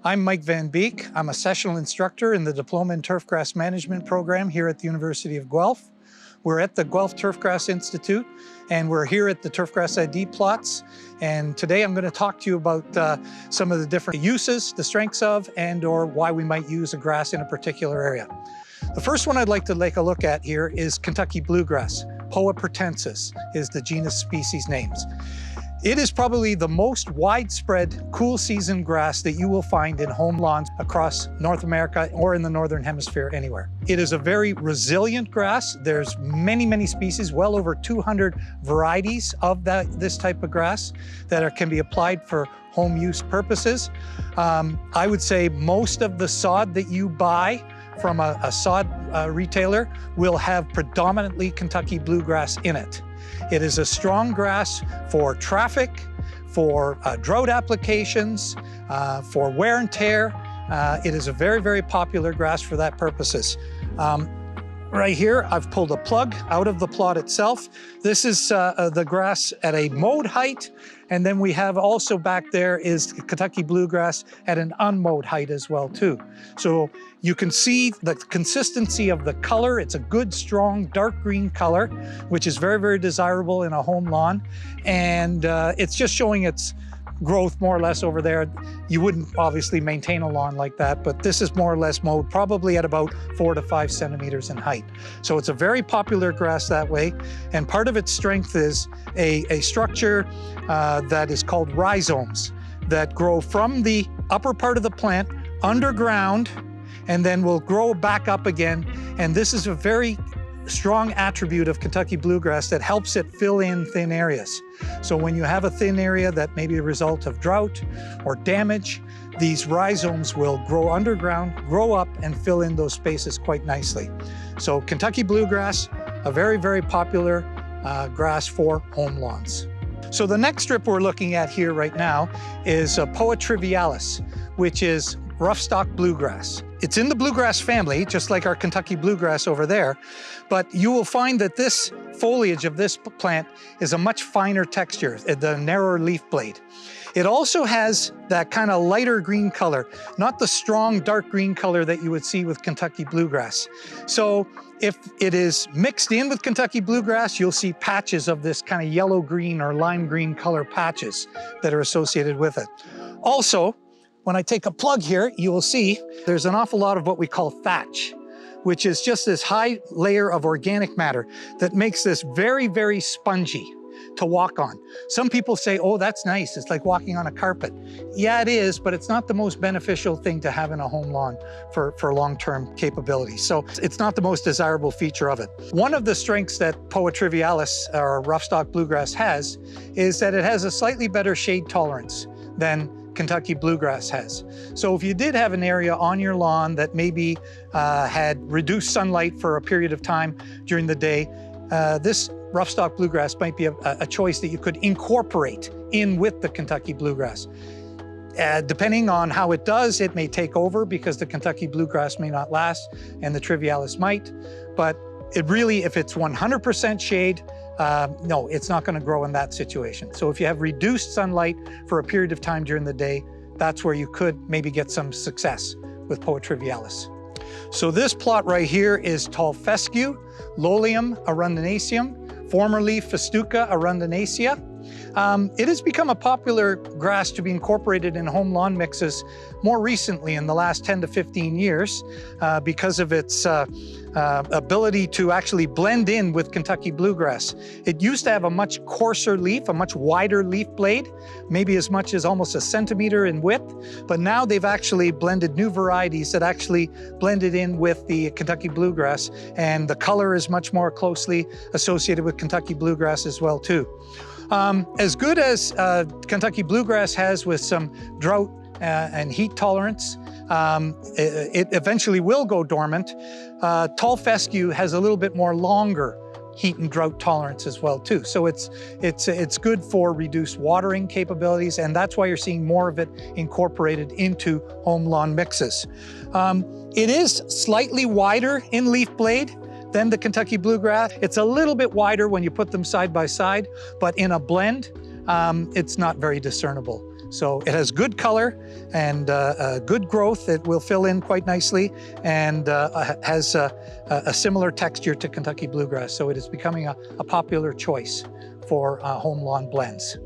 I'm Mike Vanbeek. I'm a sessional instructor in the Diploma in Turfgrass Management Program here at the University of Guelph. We're at the Guelph Turfgrass Institute, and we're here at the Turfgrass ID plots. And today I'm going to talk to you about some of the different uses, the strengths of, and/or why we might use a grass in a particular area. The first one I'd like to take a look at here is Kentucky Bluegrass. Poa pratensis is the genus species names. It is probably the most widespread cool season grass that you will find in home lawns across North America or in the Northern Hemisphere anywhere. It is a very resilient grass. There's many species, well over 200 varieties of this type of grass that can be applied for home use purposes. I would say most of the sod that you buy from a sod retailer will have predominantly Kentucky bluegrass in it. It is a strong grass for traffic, for drought applications, for wear and tear. It is a very popular grass for that purposes. Right here, I've pulled a plug out of the plot itself. This is the grass at a mowed height, and then we have also back there is Kentucky bluegrass at an unmowed height as well too. So you can see the consistency of the color. It's a good, strong, dark green color, which is very desirable in a home lawn. And it's just showing its growth more or less over there. You wouldn't obviously maintain a lawn like that, but this is more or less mowed probably at about 4 to 5 centimeters in height. So it's a very popular grass that way. And part of its strength is a structure that is called rhizomes that grow from the upper part of the plant underground and then will grow back up again. And this is a very strong attribute of Kentucky bluegrass that helps it fill in thin areas. So when you have a thin area that may be a result of drought or damage, these rhizomes will grow underground, grow up, and fill in those spaces quite nicely. So Kentucky bluegrass, a very popular grass for home lawns. So the next strip we're looking at here right now is Poa trivialis, which is roughstock bluegrass. It's in the bluegrass family, just like our Kentucky bluegrass over there, but you will find that this foliage of this plant is a much finer texture, the narrower leaf blade. It also has that kind of lighter green color, not the strong dark green color that you would see with Kentucky bluegrass. So if it is mixed in with Kentucky bluegrass, you'll see patches of this kind of yellow-green or lime-green color patches that are associated with it. Also, when I take a plug here, you will see there's an awful lot of what we call thatch, which is just this high layer of organic matter that makes this very spongy to walk on. Some people say, oh, that's nice. It's like walking on a carpet. Yeah, it is, but it's not the most beneficial thing to have in a home lawn for long-term capabilities. So it's not the most desirable feature of it. One of the strengths that Poa trivialis, or roughstock bluegrass, has is that it has a slightly better shade tolerance than Kentucky bluegrass has. So if you did have an area on your lawn that maybe had reduced sunlight for a period of time during the day, this roughstock bluegrass might be a choice that you could incorporate in with the Kentucky bluegrass. Depending on how it does, it may take over because the Kentucky bluegrass may not last and the trivialis might, but it really, if it's 100% shade, no, it's not going to grow in that situation. So if you have reduced sunlight for a period of time during the day, that's where you could maybe get some success with Poa trivialis. So this plot right here is tall fescue, Lolium arundinaceum, formerly Festuca arundinacea. It has become a popular grass to be incorporated in home lawn mixes more recently in the last 10 to 15 years because of its ability to actually blend in with Kentucky bluegrass. It used to have a much coarser leaf, a much wider leaf blade, maybe as much as almost 1 centimeter in width, but now they've actually blended new varieties that actually blended in with the Kentucky bluegrass, and the color is much more closely associated with Kentucky bluegrass as well too. As good as Kentucky bluegrass has with some drought and heat tolerance, it eventually will go dormant. Tall fescue has a little bit more longer heat and drought tolerance as well too. So it's good for reduced watering capabilities, and that's why you're seeing more of it incorporated into home lawn mixes. It is slightly wider in leaf blade than the Kentucky Bluegrass. It's a little bit wider when you put them side by side, but in a blend, it's not very discernible. So it has good color and good growth. It will fill in quite nicely and has a similar texture to Kentucky Bluegrass. So it is becoming a popular choice for home lawn blends.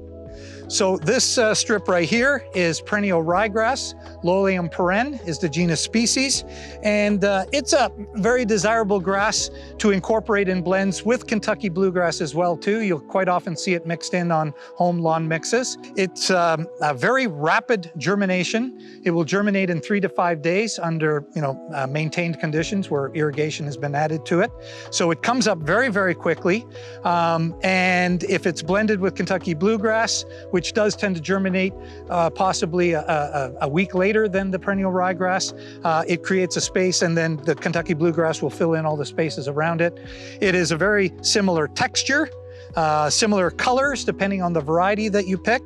So this strip right here is perennial ryegrass. Lolium peren is the genus species, and it's a very desirable grass to incorporate in blends with Kentucky bluegrass as well too. You'll quite often see it mixed in on home lawn mixes. It's a very rapid germination. It will germinate in 3 to 5 days under maintained conditions where irrigation has been added to it. So it comes up very, very quickly. And if it's blended with Kentucky bluegrass, which does tend to germinate possibly a week later than the perennial ryegrass, it creates a space, and then the Kentucky bluegrass will fill in all the spaces around it. It is a very similar texture, similar colors depending on the variety that you pick.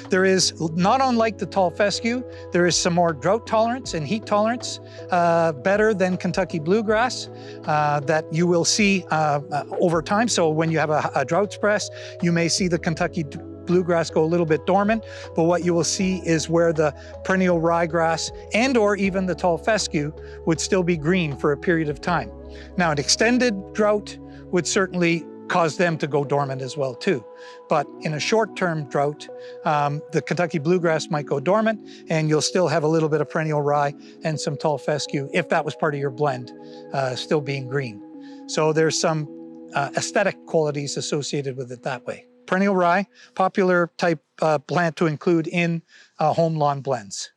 There is, not unlike the tall fescue, there is some more drought tolerance and heat tolerance, better than Kentucky bluegrass that you will see over time. So when you have a drought stress, you may see the Kentucky bluegrass go a little bit dormant, but what you will see is where the perennial ryegrass and or even the tall fescue would still be green for a period of time. Now, an extended drought would certainly cause them to go dormant as well too. But in a short-term drought, the Kentucky bluegrass might go dormant and you'll still have a little bit of perennial rye and some tall fescue, if that was part of your blend, still being green. So there's some aesthetic qualities associated with it that way. Perennial rye, popular type plant to include in home lawn blends.